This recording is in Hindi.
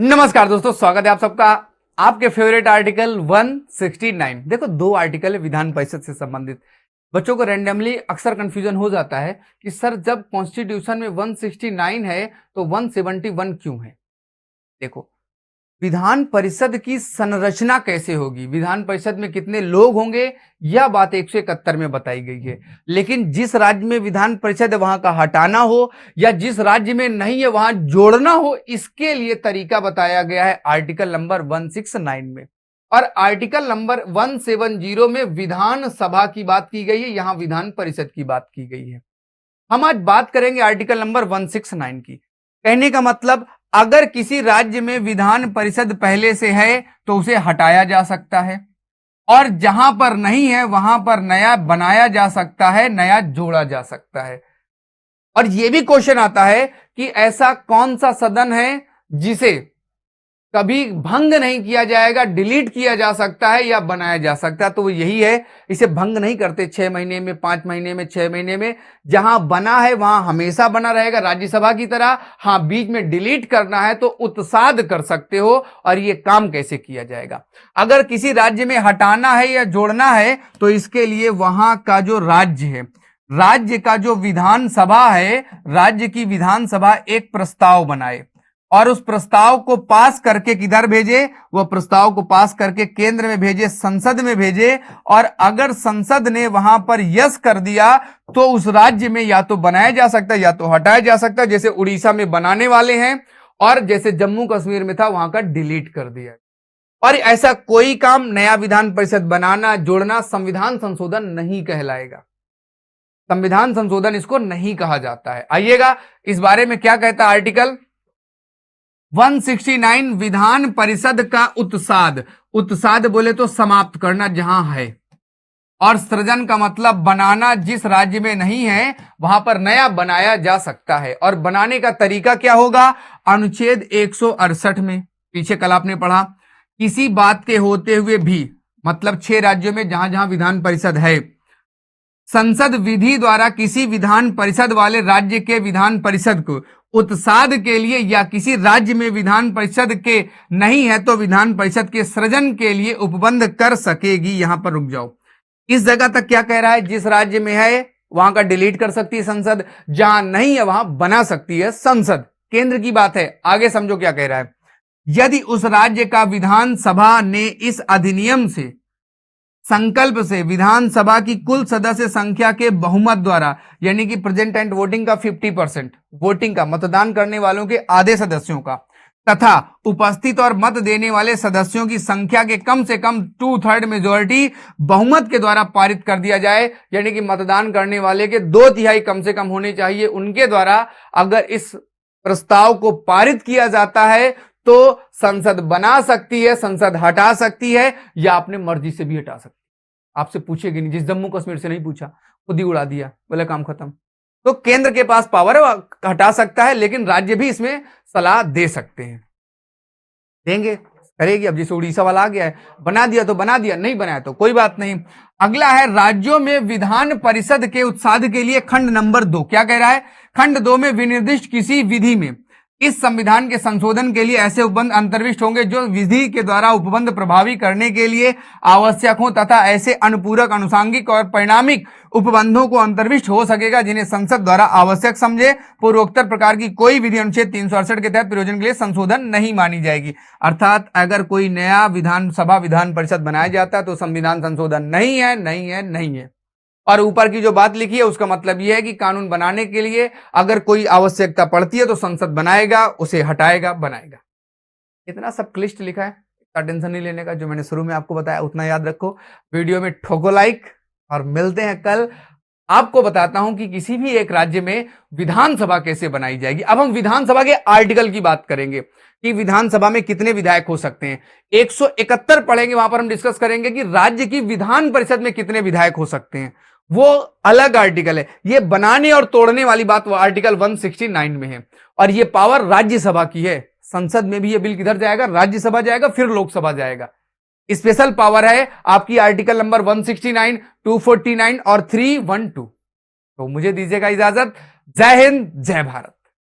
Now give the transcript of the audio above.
नमस्कार दोस्तों, स्वागत है आप सबका आपके फेवरेट आर्टिकल 169। देखो, दो आर्टिकल है विधान परिषद से संबंधित। बच्चों को रैंडमली अक्सर कंफ्यूजन हो जाता है कि सर जब कॉन्स्टिट्यूशन में 169 है तो 171 क्यों है। देखो, विधान परिषद की संरचना कैसे होगी, विधान परिषद में कितने लोग होंगे, यह बात 171 में बताई गई है। लेकिन जिस राज्य में विधान परिषद है वहां का हटाना हो या जिस राज्य में नहीं है वहां जोड़ना हो, इसके लिए तरीका बताया गया है आर्टिकल नंबर 169 में। और आर्टिकल नंबर 170 में विधानसभा की बात की गई है, यहां विधान परिषद की बात की गई है। हम आज बात करेंगे आर्टिकल नंबर 169 की। कहने का मतलब, अगर किसी राज्य में विधान परिषद पहले से है तो उसे हटाया जा सकता है, और जहां पर नहीं है वहां पर नया बनाया जा सकता है, नया जोड़ा जा सकता है। और यह भी क्वेश्चन आता है कि ऐसा कौन सा सदन है जिसे कभी भंग नहीं किया जाएगा, डिलीट किया जा सकता है या बनाया जा सकता है। तो वो यही है, इसे भंग नहीं करते 6 महीने में, 5 महीने में, 6 महीने में। जहां बना है वहां हमेशा बना रहेगा, राज्यसभा की तरह। हां, बीच में डिलीट करना है तो उत्साद कर सकते हो। और ये काम कैसे किया जाएगा, अगर किसी राज्य में हटाना है या जोड़ना है तो इसके लिए वहां का जो राज्य है, राज्य का जो विधानसभा है, राज्य की विधानसभा एक प्रस्ताव बनाए और उस प्रस्ताव को पास करके किधर भेजे, वह प्रस्ताव को पास करके केंद्र में भेजे, संसद में भेजे। और अगर संसद ने वहां पर यस कर दिया तो उस राज्य में या तो बनाया जा सकता है या तो हटाया जा सकता है। जैसे उड़ीसा में बनाने वाले हैं और जैसे जम्मू कश्मीर में था वहां का डिलीट कर दिया। और ऐसा कोई काम, नया विधान परिषद बनाना, जोड़ना, संविधान संशोधन नहीं कहलाएगा। संविधान संशोधन इसको नहीं कहा जाता है। आइएगा इस बारे में क्या कहता है आर्टिकल 169। विधान परिषद का उत्साद, उत्साद बोले तो समाप्त करना जहां है, और सृजन का मतलब बनाना, जिस राज्य में नहीं है वहां पर नया बनाया जा सकता है। और बनाने का तरीका क्या होगा, अनुच्छेद 168 में, पीछे कल आपने पढ़ा, किसी बात के होते हुए भी, मतलब 6 राज्यों में जहां जहां विधान परिषद है, संसद विधि द्वारा किसी विधान परिषद वाले राज्य के विधान परिषद को उत्साद के लिए या किसी राज्य में विधान परिषद के नहीं है तो विधान परिषद के सृजन के लिए उपबंध कर सकेगी। यहां पर रुक जाओ, इस जगह तक क्या कह रहा है, जिस राज्य में है वहां का डिलीट कर सकती है संसद, जहां नहीं है वहां बना सकती है संसद। केंद्र की बात है, आगे समझो क्या कह रहा है। यदि उस राज्य का विधानसभा ने इस अधिनियम से, संकल्प से, विधानसभा की कुल सदस्य संख्या के बहुमत द्वारा, यानी कि प्रेजेंट एंड वोटिंग का 50%, वोटिंग का, मतदान करने वालों के आधे सदस्यों का, तथा उपस्थित और मत देने वाले सदस्यों की संख्या के कम से कम 2/3 मेजोरिटी बहुमत के द्वारा पारित कर दिया जाए, यानी कि मतदान करने वाले के 2/3 कम से कम होने चाहिए, उनके द्वारा अगर इस प्रस्ताव को पारित किया जाता है तो संसद बना सकती है, संसद हटा सकती है, या अपने मर्जी से भी हटा सकती है। आपसे पूछेगी नहीं, जिस जम्मू कश्मीर से नहीं पूछा, खुद ही उड़ा दिया, बोले काम खत्म। तो केंद्र के पास पावर है, हटा सकता है, लेकिन राज्य भी इसमें सलाह दे सकते हैं, देंगे, करेगी। अब जैसे उड़ीसा वाला आ गया है, बना दिया तो बना दिया, नहीं बनाया तो कोई बात नहीं। अगला है, राज्यों में विधान परिषद के उत्साद के लिए खंड नंबर 2 क्या कह रहा है, खंड 2 में विनिर्दिष्ट किसी विधि में इस संविधान के संशोधन के लिए ऐसे उपबंध अंतर्विष्ट होंगे जो विधि के द्वारा उपबंध प्रभावी करने के लिए आवश्यक हो, तथा ऐसे अनुपूरक, अनुसांगिक और परिणामिक उपबंधों को अंतर्विष्ट हो सकेगा जिन्हें संसद द्वारा आवश्यक समझे। पूर्वोक्त प्रकार की कोई विधि अनुच्छेद 368 के तहत प्रयोजन के लिए संशोधन नहीं मानी जाएगी। अर्थात अगर कोई नया विधानसभा, विधान परिषद बनाया जाता है तो संविधान संशोधन नहीं है, नहीं है, नहीं है। और ऊपर की जो बात लिखी है उसका मतलब यह है कि कानून बनाने के लिए अगर कोई आवश्यकता पड़ती है तो संसद बनाएगा, उसे हटाएगा, बनाएगा। इतना सब क्लिष्ट लिखा है, इसका टेंशन नहीं लेने का। जो मैंने शुरू में आपको बताया उतना याद रखो। वीडियो में ठोको लाइक, और मिलते हैं कल। आपको बताता हूं कि किसी भी एक राज्य में विधानसभा कैसे बनाई जाएगी। अब हम विधानसभा के आर्टिकल की बात करेंगे कि विधानसभा में कितने विधायक हो सकते हैं। 171 पढ़ेंगे, वहां पर हम डिस्कस करेंगे कि राज्य की विधान परिषद में कितने विधायक हो सकते हैं, वो अलग आर्टिकल है। ये बनाने और तोड़ने वाली बात वो आर्टिकल 169 में है, और ये पावर राज्यसभा की है। संसद में भी ये बिल किधर जाएगा, राज्यसभा जाएगा, फिर लोकसभा जाएगा। स्पेशल पावर है आपकी आर्टिकल नंबर 169, 249 और 312। तो मुझे दीजिएगा इजाजत। जय हिंद, जय भारत।